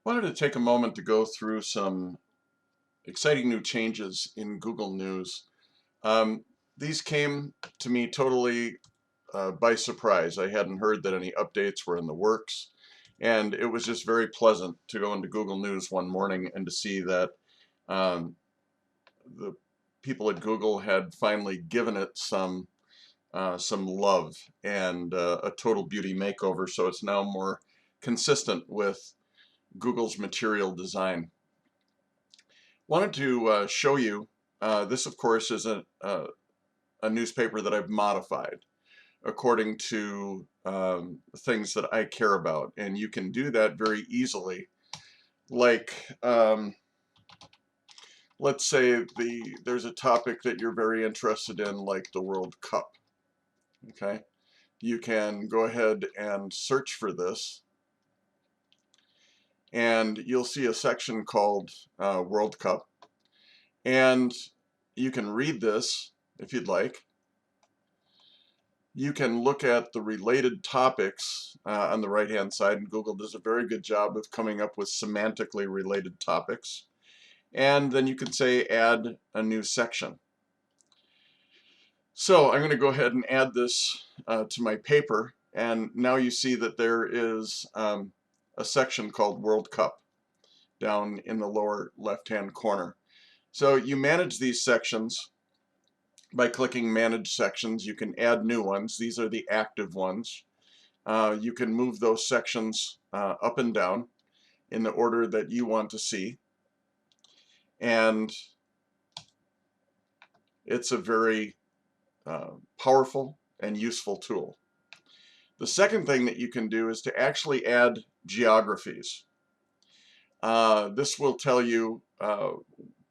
Wanted to take a moment to go through some exciting new changes in Google News. Um, these came to me totally by surprise. I hadn't heard that any updates were in the works, and it was just very pleasant to go into Google News one morning and to see that um, the people at Google had finally given it some love and a total beauty makeover, so it's now more consistent with Google's material design. Wanted to show you, this of course is a newspaper that I've modified according to things that I care about, and you can do that very easily. Like, let's say there's a topic that you're very interested in, like the World Cup, okay? You can go ahead and search for this, and you'll see a section called World Cup, and you can read this if you'd like. You can look at the related topics on the right hand side, and Google does a very good job of coming up with semantically related topics. And then you can say add a new section. So I'm going to go ahead and add this to my paper, and now you see that there is a section called World Cup down in the lower left hand corner. So you manage these sections by clicking Manage Sections. You can add new ones. These are the active ones. You can move those sections up and down in the order that you want to see. And it's a very powerful and useful tool. The second thing that you can do is to actually add geographies. This will tell you,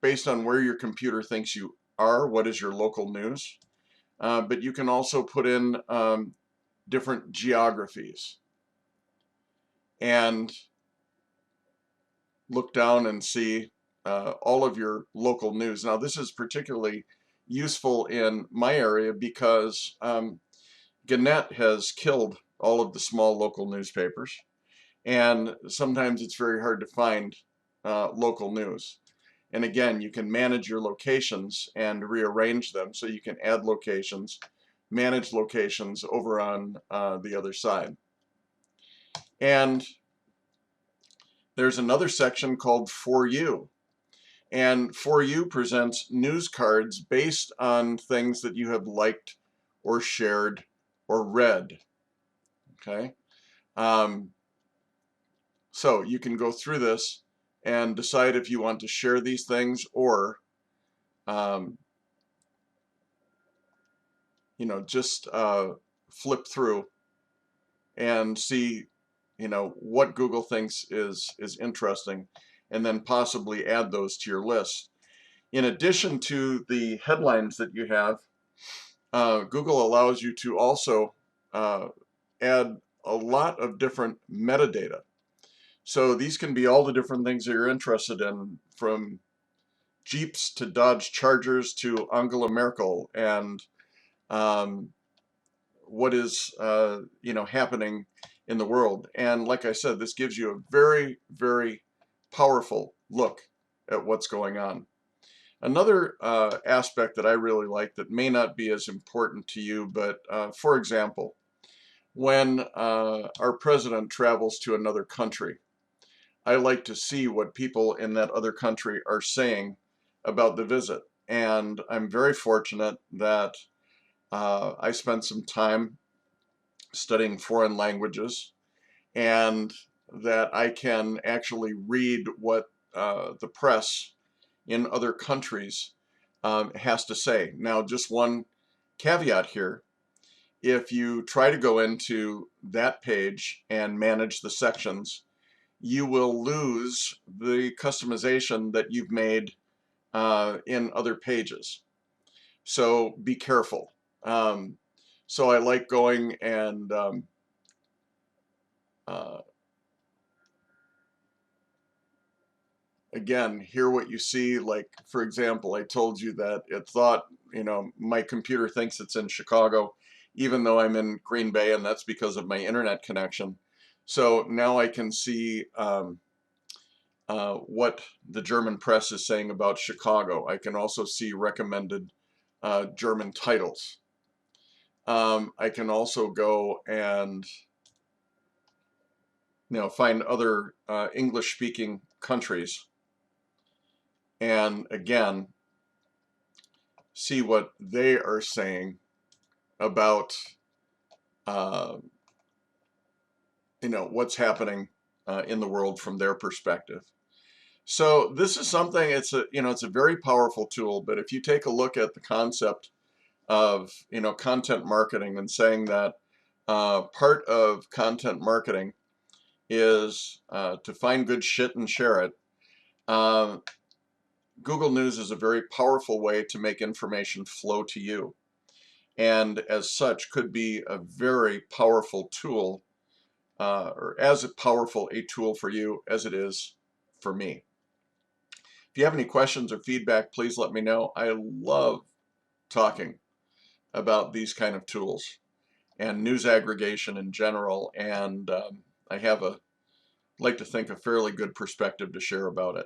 based on where your computer thinks you are, what is your local news. But you can also put in different geographies and look down and see all of your local news. Now, this is particularly useful in my area because Gannett has killed all of the small local newspapers, and sometimes it's very hard to find local news. And again, you can manage your locations and rearrange them, so you can add locations, manage locations over on the other side. And there's another section called For You. And For You presents news cards based on things that you have liked or shared or read. Okay? So you can go through this and decide if you want to share these things or just flip through and see what Google thinks is interesting, and then possibly add those to your list. In addition to the headlines that you have, Google allows you to also add a lot of different metadata. So these can be all the different things that you're interested in, from Jeeps to Dodge Chargers to Angela Merkel, and what is happening in the world. And like I said, this gives you a very, very powerful look at what's going on. Another aspect that I really like that may not be as important to you, but for example, when our president travels to another country, I like to see what people in that other country are saying about the visit. And I'm very fortunate that I spent some time studying foreign languages, and that I can actually read what the press in other countries has to say. Now, just one caveat here. If you try to go into that page and manage the sections, you will lose the customization that you've made in other pages. So be careful. So I like going and again, hear what you see. Like, for example, I told you that it thought, my computer thinks it's in Chicago, even though I'm in Green Bay, and that's because of my internet connection. So now I can see what the German press is saying about Chicago. I can also see recommended German titles. I can also go and find other English-speaking countries, and again see what they are saying about what's happening in the world from their perspective. So this is something, it's a very powerful tool, but if you take a look at the concept of content marketing and saying that part of content marketing is to find good shit and share it, Google News is a very powerful way to make information flow to you, and as such could be a very powerful tool, or as powerful a tool for you as it is for me. If you have any questions or feedback, please let me know. I love talking about these kind of tools and news aggregation in general, and I have like to think a fairly good perspective to share about it.